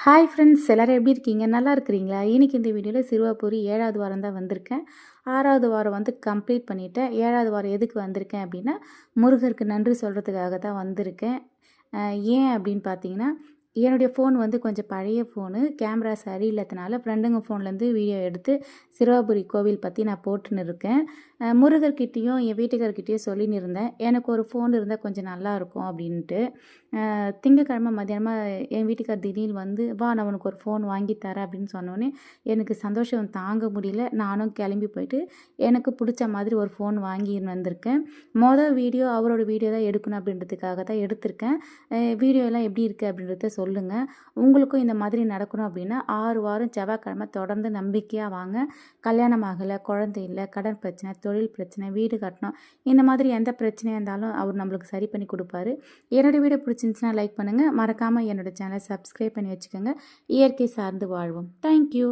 Hi friends, எல்லோரும் எப்படி இருக்கீங்க? நல்லா இருக்கிறீங்களா? இன்றைக்கி இந்த வீடியோவில் சிறுவாபுரி 7வது வாரம் தான் வந்திருக்கேன். 6வது வாரம் வந்து கம்ப்ளீட் பண்ணிவிட்டேன். 7வது வாரம் எதுக்கு வந்திருக்கேன் அப்படின்னா, முருகருக்கு நன்றி சொல்கிறதுக்காக தான் வந்திருக்கேன். ஏன் அப்படின்னு பார்த்தீங்கன்னா, என்னுடைய ஃபோன் வந்து கொஞ்சம் பழைய ஃபோனு. கேமரா சரியில்லாதனால ஃப்ரெண்டுங்க ஃபோன்லேருந்து வீடியோ எடுத்து சிறுவாபுரி கோவில் பற்றி நான் போட்டுன்னு இருக்கேன். முருகர்கிட்டேயும் என் வீட்டுக்காரர்கிட்டேயும் சொல்லின்னு இருந்தேன், எனக்கு ஒரு ஃபோன் இருந்தால் கொஞ்சம் நல்லாயிருக்கும் அப்படின்ட்டு. திங்கக்கிழமை மத்தியானமாக என் வீட்டுக்கார் திடீர்னு வந்து, "வா நான் உனக்கு ஒரு ஃபோன் வாங்கி தரேன்" அப்படின்னு சொன்னோன்னே எனக்கு சந்தோஷம் தாங்க முடியல. நானும் கிளம்பி போயிட்டு எனக்கு பிடிச்ச மாதிரி ஒரு ஃபோன் வாங்கின்னு வந்திருக்கேன். வீடியோ அவரோட வீடியோ தான் எடுக்கணும் அப்படின்றதுக்காக தான் எடுத்திருக்கேன். வீடியோலாம் எப்படி இருக்குது அப்படின்றத சொல்லுங்கள். உங்களுக்கும் இந்த மாதிரி நடக்கணும் அப்படின்னா 6 வாரம் செவ்வாய்க்கிழமை தொடர்ந்து நம்பிக்கையாக வாங்க. கல்யாணம் ஆகலை, குழந்தை இல்லை, கடன் பிரச்சனை, தொழில் பிரச்சனை, வீடு கட்டணும், இந்த மாதிரி எந்த பிரச்சனையாக இருந்தாலும் அவர் நம்மளுக்கு சரி பண்ணி கொடுப்பாரு. என்னோடய வீடியோ பிடிச்சிருந்துச்சுன்னா லைக் பண்ணுங்கள். மறக்காமல் என்னோடய சேனலை சப்ஸ்கிரைப் பண்ணி வச்சுக்கோங்க. இயற்கை சார்ந்து வாழ்வோம். தேங்க்யூ.